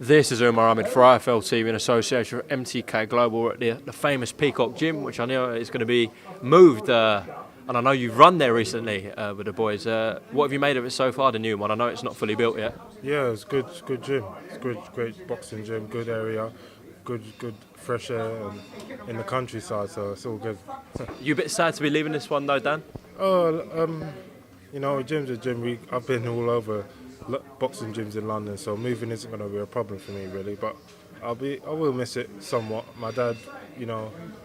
This is Umar Ahmed for IFL TV in association with MTK Global at the famous Peacock Gym, which I know is going to be moved. And I know you've run there recently with the boys. What have you made of it so far, the new one? I know it's not fully built yet. Yeah, it's good. It's good gym. It's good, great boxing gym. Good area, good fresh air and in the countryside. So it's all good. You a bit sad to be leaving this one though, Dan? Oh, a gym's a gym. I've been all over boxing gyms in London, so moving isn't going to be a problem for me really. But I will miss it somewhat. My dad, he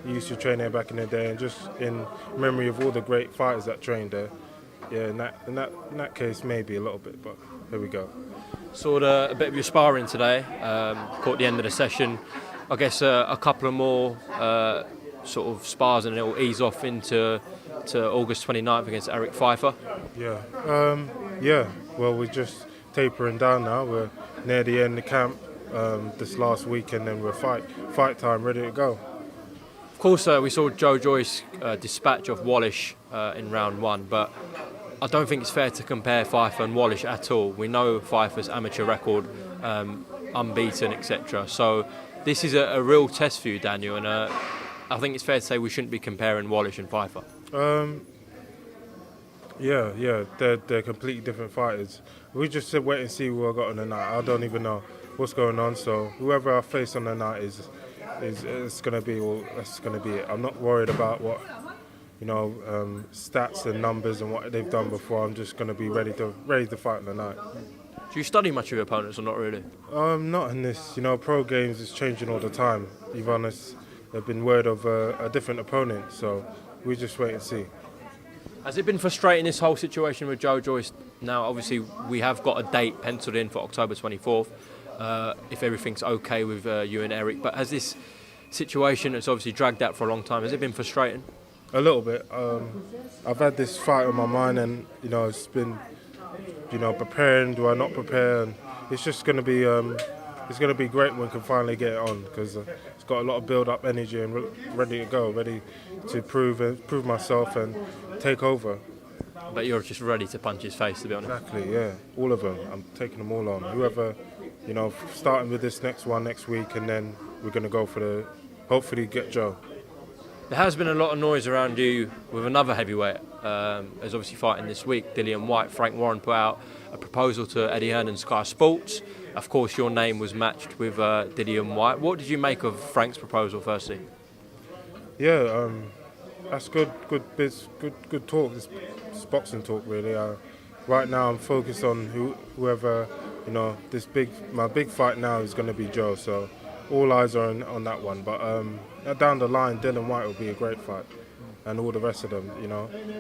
used to train there back in the day, and just in memory of all the great fighters that trained there. Yeah, in that case, maybe a little bit, but here we go. Saw a bit of your sparring today. Caught the end of the session. I guess a couple of more sort of spars, and it will ease off into August 29th against Eric Pfeiffer. Yeah. Well, we're just tapering down now. We're near the end of camp this last week, and then we're fight time, ready to go. Of course, we saw Joe Joyce dispatch of Wallish in round one, but I don't think it's fair to compare Pfeiffer and Wallish at all. We know Pfeiffer's amateur record, unbeaten, etc. So this is a real test for you, Daniel, and I think it's fair to say we shouldn't be comparing Wallish and Pfeiffer. Yeah, they're completely different fighters. We just said wait and see who I got on the night. I don't even know what's going on. So whoever I face on the night is it's going to be all. That's going to be it. I'm not worried about what stats and numbers and what they've done before. I'm just going to be ready to fight on the night. Do you study much of your opponents or not really? Not in this. Pro games is changing all the time. Even honest, they've been word of a different opponent. So we just wait and see. Has it been frustrating, this whole situation with Joe Joyce? Now, obviously, we have got a date penciled in for October 24th, if everything's okay with you and Eric. But has this situation, that's obviously dragged out for a long time, has it been frustrating? A little bit. I've had this fight on my mind, and it's been, preparing. Do I not prepare? And it's just going to be, it's going to be great when we can finally get it on, because it's got a lot of build-up energy and ready to go, ready to prove myself and take over. But you're just ready to punch his face, to be honest. Exactly, yeah. All of them. I'm taking them all on. Whoever, starting with this next one next week, and then we're going to go for hopefully get Joe. There has been a lot of noise around you with another heavyweight, who's obviously fighting this week, Dillian Whyte. Frank Warren put out a proposal to Eddie Hearn and Sky Sports. Of course, your name was matched with Dillian Whyte. What did you make of Frank's proposal, firstly? Yeah, that's good talk. This boxing talk, really. Right now, I'm focused on whoever, my big fight now is going to be Joe. So all eyes are on that one. But down the line, Dillian Whyte will be a great fight, and all the rest of them.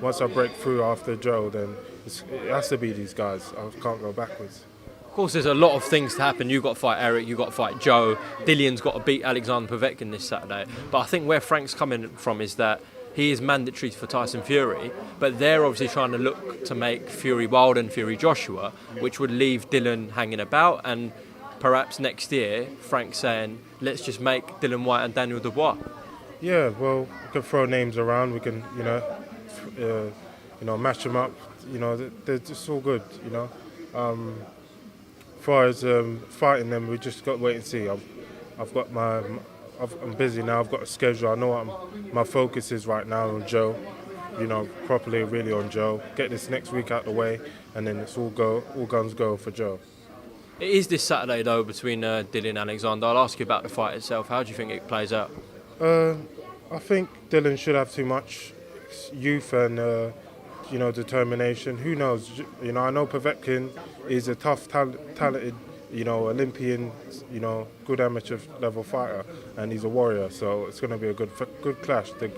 Once I break through after Joe, then it has to be these guys. I can't go backwards. Of course, there's a lot of things to happen. You've got to fight Eric, you've got to fight Joe. Dillian's got to beat Alexander Povetkin this Saturday. But I think where Frank's coming from is that he is mandatory for Tyson Fury, but they're obviously trying to look to make Fury Wilder and Fury Joshua, which would leave Dillian hanging about. And perhaps next year, Frank's saying, let's just make Dillian Whyte and Daniel Dubois. Yeah, well, we can throw names around. We can, match them up. They're just all good. As far as fighting them, we just got to wait and see. I'm busy now. I've got a schedule. I know what my focus is right now on Joe. Properly, really on Joe. Get this next week out the way, and then it's all guns go for Joe. It is this Saturday though between Dillian and Alexander. I'll ask you about the fight itself. How do you think it plays out? I think Dillian should have too much youth and determination. Who knows? I know Povetkin is a tough, talented, Olympian, good amateur level fighter, and he's a warrior. So it's going to be a good clash. They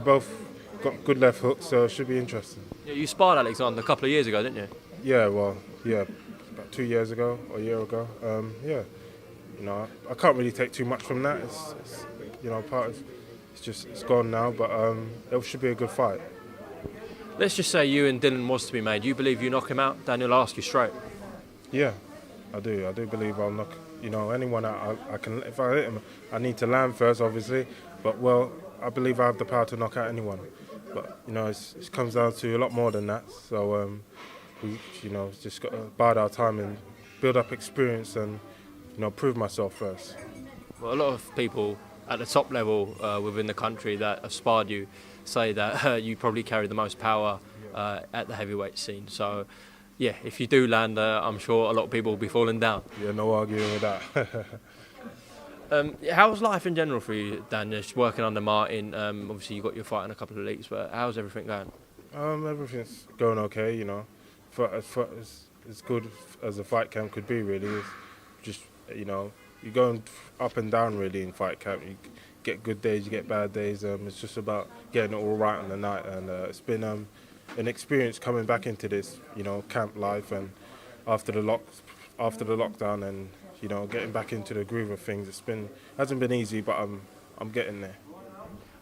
both got good left hooks, so it should be interesting. Yeah, you sparred Alexander a couple of years ago, didn't you? Yeah, about 2 years ago or a year ago. I can't really take too much from that. It's gone now, but it should be a good fight. Let's just say you and Dillian was to be made. You believe you knock him out? Daniel, I'll ask you straight. Yeah, I do. I do believe I'll knock anyone out. I can. If I hit him, I need to land first, obviously. But I believe I have the power to knock out anyone. But it comes down to a lot more than that. So we just got to bide our time and build up experience and prove myself first. Well, a lot of people at the top level within the country that have sparred you say that you probably carry the most power at the heavyweight scene. So, yeah, if you do land, I'm sure a lot of people will be falling down. Yeah, no arguing with that. How's life in general for you, Dan? Just working under Martin. Obviously, you got your fight in a couple of leagues, but how's everything going? Everything's going okay, For as good as a fight camp could be, really. It's just, you're going up and down, really, in fight camp. You get good days, you get bad days. It's just about getting it all right on the night. And it's been an experience coming back into this, camp life, and after the lockdown, and getting back into the groove of things. Hasn't been easy, but I'm getting there.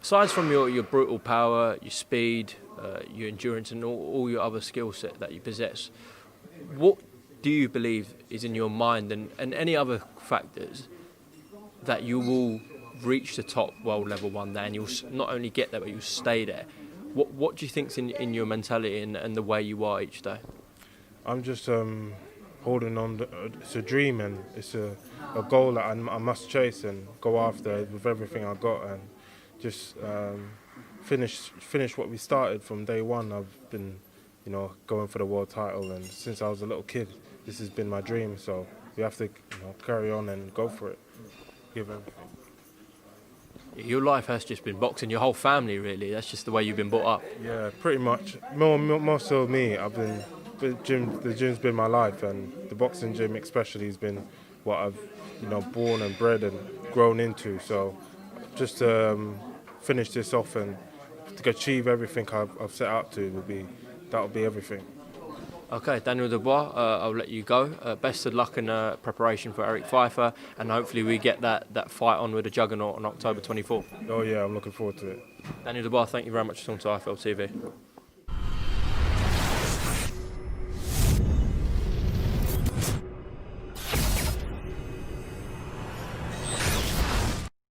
Aside from your brutal power, your speed, your endurance, and all your other skill set that you possess, what do you believe is in your mind, and any other factors that you will reach the top world level one day, and you'll not only get there but you'll stay there? What do you think's in your mentality and the way you are each day? I'm just holding on. It's a dream, and it's a goal that I must chase and go after with everything I got, and just finish what we started from day one. I've been, going for the world title, and since I was a little kid, this has been my dream. So we have to, carry on and go for it. Give everything. Your life has just been boxing. Your whole family, really. That's just the way you've been brought up. Yeah, pretty much. More so me. The gym's been my life, and the boxing gym especially has been what I've, born and bred and grown into. So just to finish this off and to achieve everything I've set out to that'll be everything. Okay, Daniel Dubois, I'll let you go. Best of luck in preparation for Eric Pfeiffer, and hopefully we get that fight on with the Juggernaut on October 24th. Oh yeah, I'm looking forward to it. Daniel Dubois, thank you very much for talking to IFL TV.